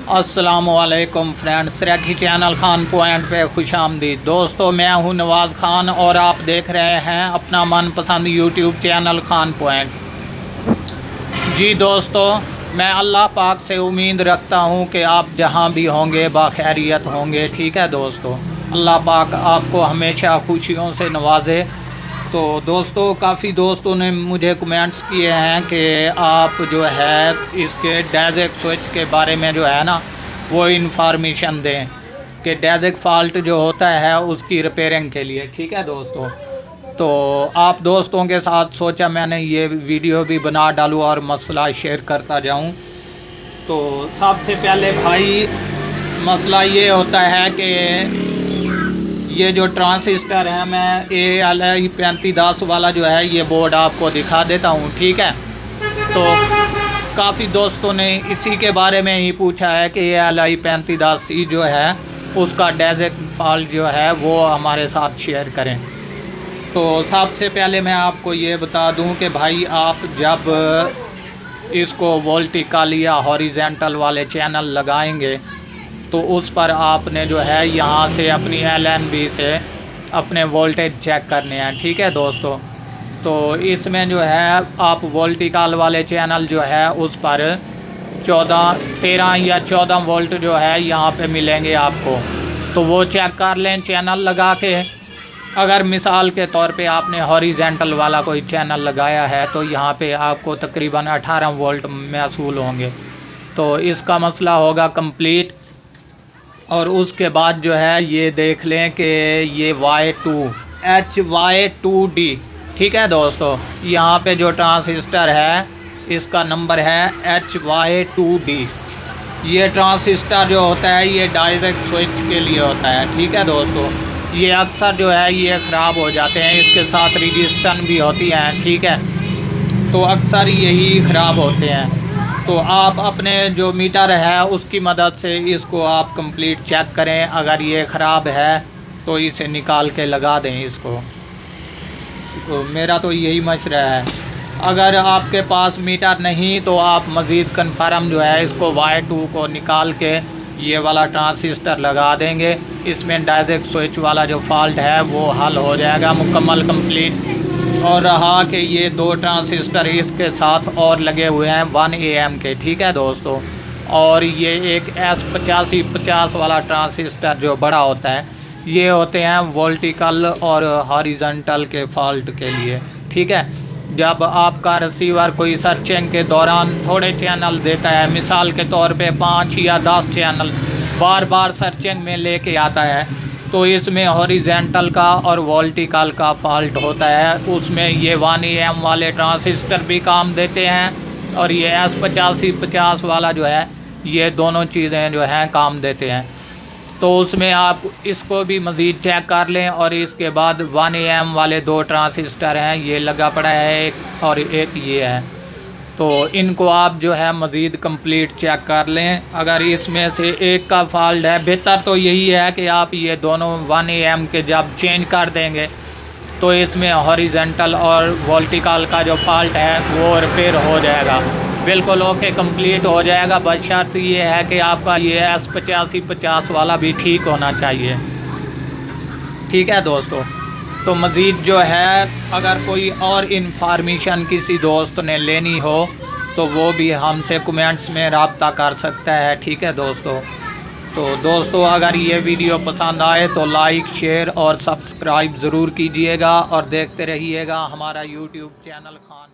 السلام علیکم friends, ریکی channel Khan point پہ خوش آمدید۔ دوستو میں ہوں نواز خان اور آپ دیکھ رہے ہیں اپنا من پسند یوٹیوب چینل خان پوائنٹ۔ جی دوستو، میں اللہ پاک سے امید رکھتا ہوں کہ آپ جہاں بھی ہوں گے باخیریت ہوں گے، ٹھیک ہے دوستو۔ اللہ پاک آپ کو ہمیشہ خوشیوں سے نوازے۔ تو دوستو، کافی دوستوں نے مجھے کمنٹس کیے ہیں کہ آپ جو ہے اس کے ڈیزک سوئچ کے بارے میں جو ہے نا وہ انفارمیشن دیں کہ ڈیزک فالٹ جو ہوتا ہے اس کی ریپیرنگ کے لیے، ٹھیک ہے دوستو۔ تو آپ دوستوں کے ساتھ سوچا میں نے یہ ویڈیو بھی بنا ڈالوں اور مسئلہ شیئر کرتا جاؤں۔ تو سب سے پہلے بھائی مسئلہ یہ ہوتا ہے کہ یہ جو ٹرانسسٹر ہے، میں ALI 3510 والا جو ہے یہ بورڈ آپ کو دکھا دیتا ہوں، ٹھیک ہے۔ تو کافی دوستوں نے اسی کے بارے میں ہی پوچھا ہے کہ ALI 3510C جو ہے اس کا ڈیزک فالٹ جو ہے وہ ہمارے ساتھ شیئر کریں۔ تو سب سے پہلے میں آپ کو یہ بتا دوں کہ بھائی آپ جب اس کو وولٹیکل یا ہاریزونٹل والے چینل لگائیں گے تو اس پر آپ نے جو ہے یہاں سے اپنی LNB سے اپنے وولٹیج چیک کرنے ہیں، ٹھیک ہے دوستو۔ تو اس میں جو ہے آپ وولٹیکل والے چینل جو ہے اس پر 13 یا 14 وولٹ جو ہے یہاں پہ ملیں گے آپ کو، تو وہ چیک کر لیں چینل لگا کے۔ اگر مثال کے طور پہ آپ نے ہاریزونٹل والا کوئی چینل لگایا ہے تو یہاں پہ آپ کو تقریباً 18 وولٹ محصول ہوں گے، تو اس کا مسئلہ ہوگا کمپلیٹ۔ اور اس کے بعد جو ہے یہ دیکھ لیں کہ یہ HY2D، ٹھیک ہے دوستو۔ یہاں پہ جو ٹرانسسٹر ہے اس کا نمبر ہے HY2D۔ یہ ٹرانسسٹر جو ہوتا ہے یہ ڈیزک سوئچ کے لیے ہوتا ہے، ٹھیک ہے دوستو۔ یہ اکثر جو ہے یہ خراب ہو جاتے ہیں، اس کے ساتھ ریزسٹنس بھی ہوتی ہیں، ٹھیک ہے۔ تو اکثر یہی خراب ہوتے ہیں۔ تو آپ اپنے جو میٹر ہے اس کی مدد سے اس کو آپ کمپلیٹ چیک کریں۔ اگر یہ خراب ہے تو اسے نکال کے لگا دیں اس کو۔ تو میرا تو یہی مشورہ ہے۔ اگر آپ کے پاس میٹر نہیں تو آپ مزید کنفرم جو ہے اس کو Y2 کو نکال کے یہ والا ٹرانسسٹر لگا دیں گے، اس میں ڈیزک سوئچ والا جو فالٹ ہے وہ حل ہو جائے گا مکمل کمپلیٹ۔ اور رہا کہ یہ 2 ٹرانسسٹر اس کے ساتھ اور لگے ہوئے ہیں 1 AM کے، ٹھیک ہے دوستو۔ اور یہ ایک S8550 والا ٹرانسسٹر جو بڑا ہوتا ہے، یہ ہوتے ہیں وولٹیکل اور ہاریزونٹل کے فالٹ کے لیے، ٹھیک ہے۔ جب آپ کا ریسیور کوئی سرچنگ کے دوران تھوڑے چینل دیتا ہے، مثال کے طور پہ 5 یا 10 چینل بار بار سرچنگ میں لے کے آتا ہے، تو اس میں ہاریزونٹل کا اور وولٹیکل کا فالٹ ہوتا ہے۔ اس میں یہ 1 AM والے ٹرانسسٹر بھی کام دیتے ہیں اور یہ S8550 والا جو ہے یہ دونوں چیزیں جو ہیں کام دیتے ہیں۔ تو اس میں آپ اس کو بھی مزید چیک کر لیں۔ اور اس کے بعد 1 AM والے 2 ٹرانسسٹر ہیں، یہ لگا پڑا ہے ایک اور ایک یہ ہے، تو ان کو آپ جو ہے مزید کمپلیٹ چیک کر لیں۔ اگر اس میں سے ایک کا فالٹ ہے، بہتر تو یہی ہے کہ آپ یہ دونوں 1 AM کے جب چینج کر دیں گے تو اس میں ہاریزونٹل اور وولٹیکل کا جو فالٹ ہے وہ ریپیئر ہو جائے گا، بالکل اوکے کمپلیٹ ہو جائے گا۔ بشرط یہ ہے کہ آپ کا یہ S8550 والا بھی ٹھیک ہونا چاہیے، ٹھیک ہے دوستو۔ تو مزید جو ہے اگر کوئی اور انفارمیشن کسی دوست نے لینی ہو تو وہ بھی ہم سے کمنٹس میں رابطہ کر سکتا ہے، ٹھیک ہے دوستو۔ تو دوستو اگر یہ ویڈیو پسند آئے تو لائک، شیئر اور سبسکرائب ضرور کیجئے گا اور دیکھتے رہیے گا ہمارا یوٹیوب چینل خان۔